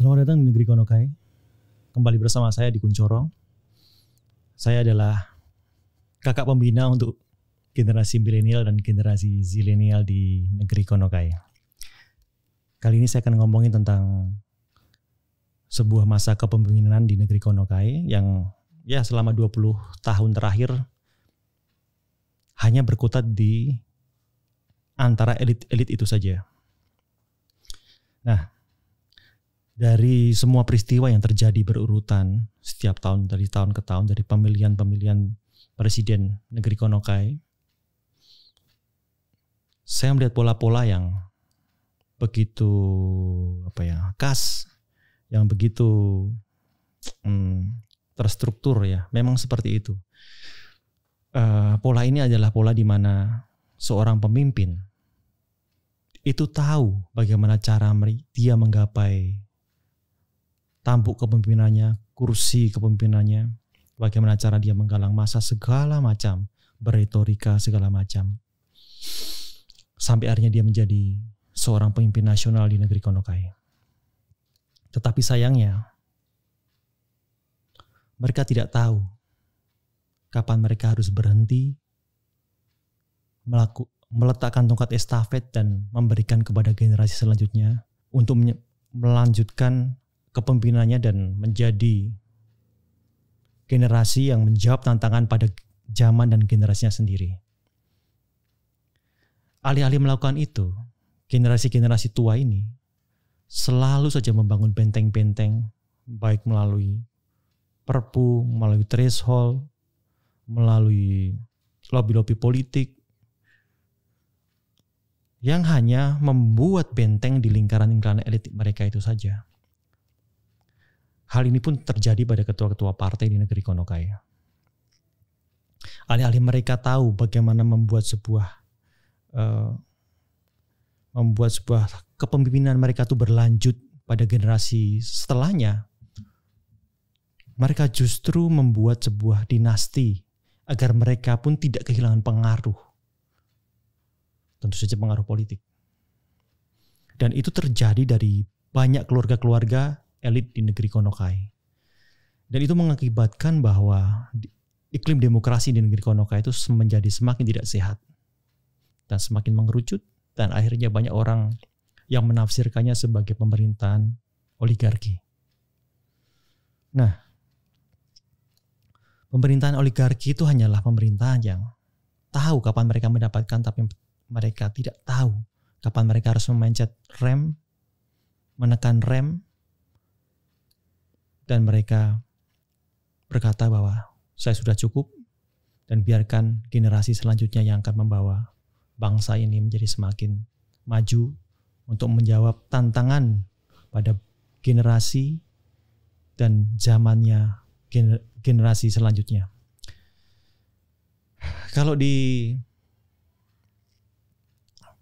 Selamat datang di Negeri Konokai. Kembali bersama saya di Kuncoro. Saya adalah kakak pembina untuk generasi milenial dan generasi zilenial di Negeri Konokai. Kali ini saya akan ngomongin tentang sebuah masa kepemimpinan di Negeri Konokai yang ya selama 20 tahun terakhir hanya berkutat di antara elit-elit itu saja. Nah, dari semua peristiwa yang terjadi berurutan setiap tahun, dari tahun ke tahun, dari pemilihan presiden Negeri Konokai, saya melihat pola-pola yang begitu khas, yang begitu terstruktur ya. Memang seperti itu. Pola ini adalah pola di mana seorang pemimpin itu tahu bagaimana cara dia menggapai tampuk kepemimpinannya, kursi kepemimpinannya, bagaimana cara dia menggalang massa segala macam, berretorika segala macam. Sampai akhirnya dia menjadi seorang pemimpin nasional di Negeri Konokai. Tetapi sayangnya, mereka tidak tahu kapan mereka harus berhenti, meletakkan tongkat estafet dan memberikan kepada generasi selanjutnya untuk melanjutkan kepemimpinannya dan menjadi generasi yang menjawab tantangan pada zaman dan generasinya sendiri. Alih-alih melakukan itu, generasi-generasi tua ini selalu saja membangun benteng-benteng, baik melalui perpu, melalui threshold, melalui lobby-lobby politik, yang hanya membuat benteng di lingkaran-lingkaran elit mereka itu saja. Hal ini pun terjadi pada ketua-ketua partai di Negeri Konokai. Alih-alih mereka tahu bagaimana membuat sebuah kepemimpinan mereka itu berlanjut pada generasi setelahnya, mereka justru membuat sebuah dinasti agar mereka pun tidak kehilangan pengaruh. Tentu saja pengaruh politik. Dan itu terjadi dari banyak keluarga-keluarga elit di Negeri Konokai. Dan itu mengakibatkan bahwa iklim demokrasi di Negeri Konokai itu menjadi semakin tidak sehat dan semakin mengerucut, dan akhirnya banyak orang yang menafsirkannya sebagai pemerintahan oligarki. Nah, pemerintahan oligarki itu hanyalah pemerintahan yang tahu kapan mereka mendapatkan, tapi mereka tidak tahu kapan mereka harus memencet rem, menekan rem, dan mereka berkata bahwa saya sudah cukup dan biarkan generasi selanjutnya yang akan membawa bangsa ini menjadi semakin maju untuk menjawab tantangan pada generasi dan zamannya generasi selanjutnya. Kalau di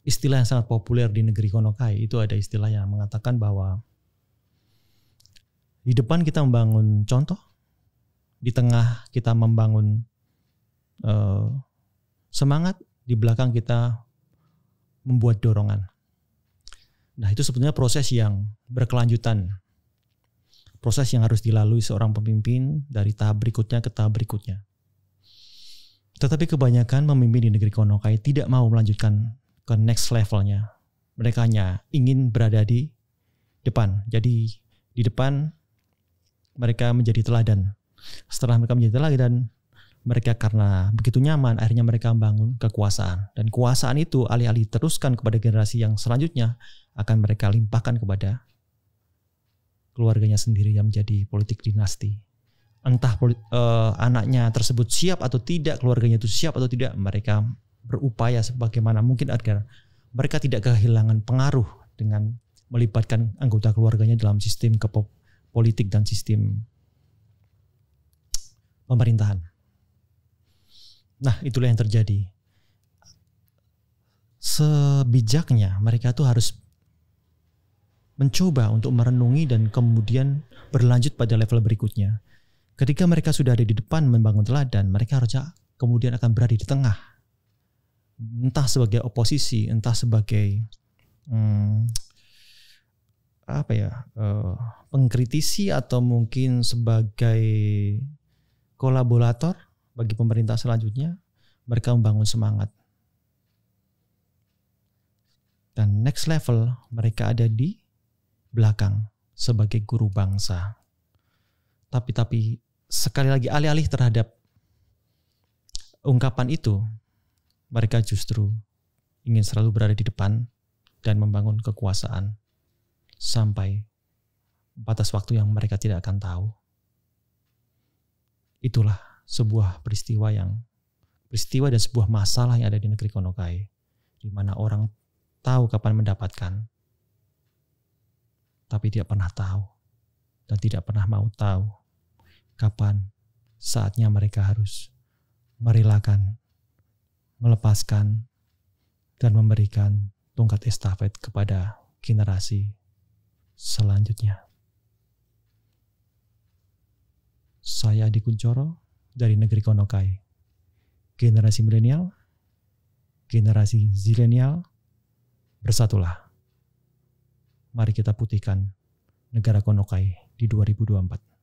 istilah yang sangat populer di Negeri Konokai itu ada istilah yang mengatakan bahwa di depan kita membangun contoh, di tengah kita membangun semangat, di belakang kita membuat dorongan. Nah, itu sebetulnya proses yang berkelanjutan. Proses yang harus dilalui seorang pemimpin dari tahap berikutnya ke tahap berikutnya. Tetapi kebanyakan pemimpin di Negeri Konokai tidak mau melanjutkan ke next levelnya. Mereka hanya ingin berada di depan. Jadi di depan mereka menjadi teladan. Setelah mereka menjadi teladan, mereka karena begitu nyaman, akhirnya mereka membangun kekuasaan. Dan kekuasaan itu alih-alih teruskan kepada generasi yang selanjutnya, akan mereka limpahkan kepada keluarganya sendiri yang menjadi politik dinasti. Entah anaknya tersebut siap atau tidak, keluarganya itu siap atau tidak, mereka berupaya sebagaimana mungkin agar mereka tidak kehilangan pengaruh dengan melibatkan anggota keluarganya dalam sistem politik dan sistem pemerintahan. Nah, itulah yang terjadi. Sebijaknya mereka tuh harus mencoba untuk merenungi dan kemudian berlanjut pada level berikutnya. Ketika mereka sudah ada di depan membangun teladan, mereka harusnya kemudian akan berada di tengah. Entah sebagai oposisi, entah sebagai pengkritisi atau mungkin sebagai kolaborator bagi pemerintah selanjutnya, mereka membangun semangat. Dan next level, mereka ada di belakang sebagai guru bangsa. Tapi sekali lagi alih-alih terhadap ungkapan itu, mereka justru ingin selalu berada di depan dan membangun kekuasaan sampai batas waktu yang mereka tidak akan tahu. Itulah sebuah peristiwa dan sebuah masalah yang ada di negeri Konokai, di mana orang tahu kapan mendapatkan, tapi tidak pernah tahu dan tidak pernah mau tahu kapan saatnya mereka harus merelakan, melepaskan, dan memberikan tongkat estafet kepada generasi selanjutnya. Saya Adi Kunchoro dari negeri Konokai. Generasi milenial, generasi zilenial, bersatulah. Mari kita putihkan negara Konokai di 2024.